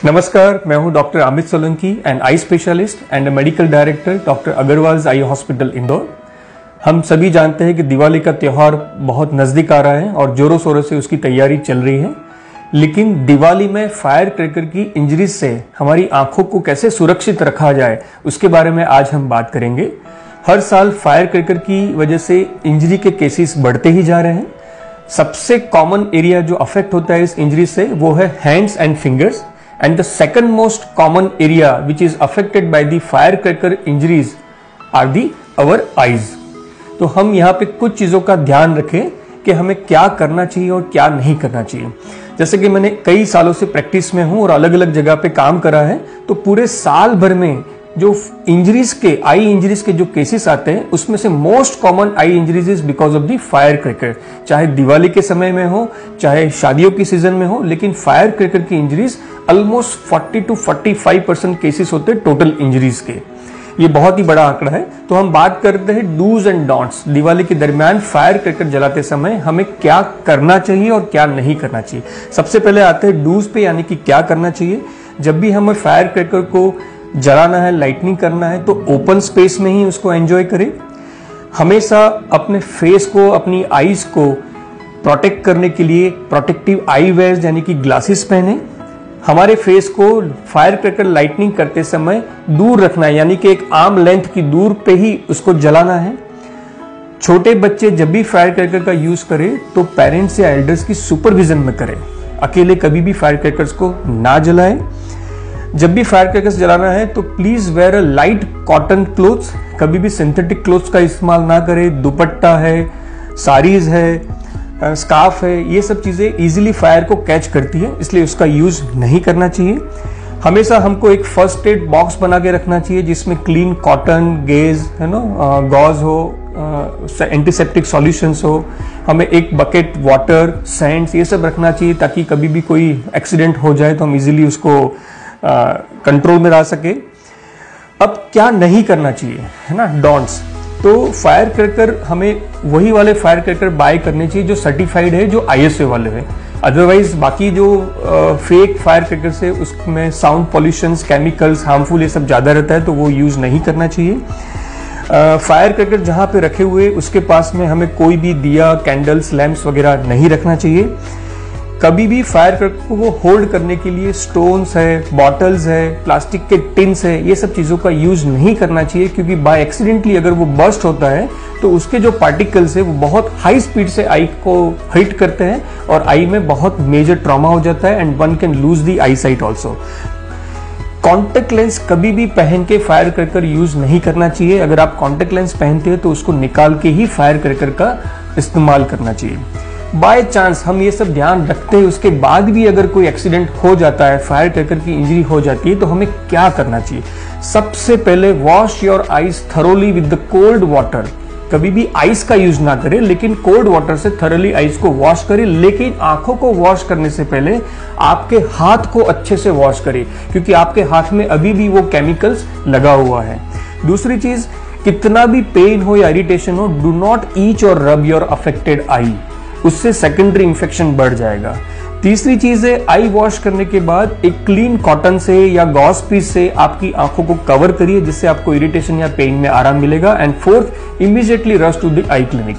नमस्कार, मैं हूं doctor Amit Solanki and eye specialist and medical director doctor Agarwal eye hospital Indore. हम सभी जानते हैं कि दिवाली का त्यौहार बहुत नज़दीक आ रहा है और जोरों शोरों से उसकी तैयारी चल रही है। लेकिन दिवाली में फायर क्रैकर की इंजरीज से हमारी आंखों को कैसे सुरक्षित रखा जाए, उसके बारे में आज हम बात करेंगे। हर साल फायर क्रैकर की वजह से इंजरी के केसेस बढ़ते ही जा रहे हैं। सबसे कॉमन एरिया जो अफेक्ट होता है इस इंजरी से वो है hands and fingers, and the second most common area which is affected by the firecracker injuries are our eyes। तो हम यहाँ पे कुछ चीज़ों का ध्यान रखें कि हमें क्या करना चाहिए और क्या नहीं करना चाहिए। जैसे कि मैंने कई सालों से प्रैक्टिस में हूँ और अलग अलग जगह पे काम करा है, तो पूरे साल भर में जो इंजरीज के आई इंजरीज के जो केसेस आते हैं उसमें से most common I injuries is because of the fire cracker. चाहे दिवाली के समय में हो, चाहे शादियों की सीजन में हो, लेकिन फायर क्रैकर की इंजरीज ऑलमोस्ट 40 to 45% केसेस होते हैं टोटल इंजरीज के। ये बहुत ही बड़ा आंकड़ा है। तो हम बात करते हैं डूज एंड डोंट्स। दिवाली के दरमियान फायर क्रैकर जलाते समय हमें क्या करना चाहिए और क्या नहीं करना चाहिए। सबसे पहले आते हैं डूज पे, यानी कि क्या करना चाहिए। जब भी हमें फायर क्रैकर को जलाना है, लाइटनिंग करना है, तो ओपन स्पेस में ही उसको एंजॉय करें। हमेशा अपने फेस को, अपनी आईज को प्रोटेक्ट करने के लिए प्रोटेक्टिव आई वेयर्स यानी कि ग्लासेस पहने। हमारे फेस को फायर क्रैकर लाइटनिंग करते समय दूर रखना है, यानी कि एक आर्म लेंथ की दूर पे ही उसको जलाना है। छोटे बच्चे जब भी फायर क्रैकर का यूज करें तो पेरेंट्स या एल्डर्स की सुपरविजन में करें। अकेले कभी भी फायर क्रैकर्स को ना जलाएं। जब भी फायर क्रैकर्स जलाना है तो please wear a light cotton clothes. कभी भी सिंथेटिक क्लोथ्स का इस्तेमाल ना करें। दुपट्टा है, साड़ीज है, स्कार्फ है, ये सब चीजें इजीली फायर को कैच करती है, इसलिए उसका यूज नहीं करना चाहिए। हमेशा हमको एक फर्स्ट एड बॉक्स बना के रखना चाहिए जिसमें क्लीन कॉटन, गेज है ना, गॉज हो, एंटीसेप्टिक सॉल्यूशंस हो। हमें एक बकेट वाटर, सैंड्स, ये सब रखना चाहिए ताकि कभी भी कोई एक्सीडेंट हो जाए तो हम इजीली उसको कंट्रोल में ला सके। अब क्या नहीं करना चाहिए, है ना, डोंट्स। तो फायर क्रैकर हमें वही वाले फायर क्रैकर बाय करने चाहिए जो सर्टिफाइड है, जो ISO वाले हैं। अदरवाइज बाकी जो फेक फायर क्रैकर से उसमें साउंड पॉल्यूशन, केमिकल्स, हार्मफुल, ये सब ज्यादा रहता है, तो वो यूज नहीं करना चाहिए। फायर क्रैकर जहां पे रखे हुए उसके पास में हमें कोई भी दिया, कैंडल्स, लैंप्स वगैरह नहीं रखना चाहिए। कभी भी फायर क्रैकर को होल्ड करने के लिए स्टोन्स है, बॉटल्स है, प्लास्टिक के टिन्स है, ये सब चीजों का यूज नहीं करना चाहिए, क्योंकि बाय एक्सीडेंटली अगर वो बर्स्ट होता है तो उसके जो पार्टिकल्स है वो बहुत हाई स्पीड से आई को हिट करते हैं और आई में बहुत मेजर ट्रॉमा हो जाता है and one can lose the I site also. Contact lens कभी भी पहन के फायर क्रैकर यूज नहीं करना चाहिए। अगर आप कॉन्टेक्ट लेंस पहनते हैं तो उसको निकाल के ही फायर क्रैकर का इस्तेमाल करना चाहिए। बाय चांस हम ये सब ध्यान रखते हैं, उसके बाद भी अगर कोई एक्सीडेंट हो जाता है, फायर क्रैकर की इंजरी हो जाती है, तो हमें क्या करना चाहिए। सबसे पहले wash your eyes thoroughly with the cold water. कभी भी आइस का यूज ना करें, लेकिन कोल्ड वाटर से थरोली आइस को वॉश करें। लेकिन आंखों को वॉश करने से पहले आपके हाथ को अच्छे से वॉश करें, क्योंकि आपके हाथ में अभी भी वो केमिकल्स लगा हुआ है। दूसरी चीज, कितना भी पेन हो या इरिटेशन हो, डू नॉट ईच और रब योर अफेक्टेड आई, उससे सेकेंडरी इंफेक्शन बढ़ जाएगा। तीसरी चीज है, आई वॉश करने के बाद एक क्लीन कॉटन से या गॉज पीस से आपकी आंखों को कवर करिए, जिससे आपको इरिटेशन या पेन में आराम मिलेगा। And fourth, immediately rush to the eye clinic.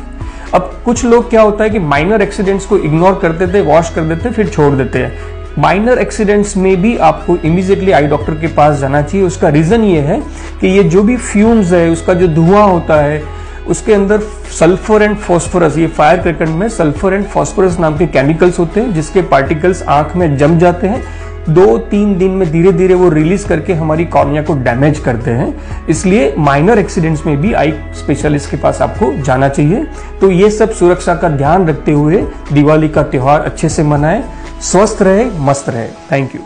अब कुछ लोग क्या होता है कि माइनर एक्सीडेंट्स को इग्नोर कर देते, वॉश कर देते, फिर छोड़ देते हैं। माइनर एक्सीडेंट्स में भी आपको इमीडिएटली आई डॉक्टर के पास जाना चाहिए। उसका रीजन ये है कि ये जो भी फ्यूम्स है, उसका जो धुआं होता है, उसके अंदर सल्फर एंड फास्फोरस, ये फायर क्रैकर में सल्फर एंड फास्फोरस नाम के केमिकल्स होते हैं, जिसके पार्टिकल्स आंख में जम जाते हैं। 2-3 दिन में धीरे धीरे वो रिलीज करके हमारी कॉर्निया को डैमेज करते हैं। इसलिए माइनर एक्सीडेंट्स में भी आई स्पेशलिस्ट के पास आपको जाना चाहिए। तो ये सब सुरक्षा का ध्यान रखते हुए दिवाली का त्योहार अच्छे से मनाएं। स्वस्थ रहे, मस्त रहे। Thank you.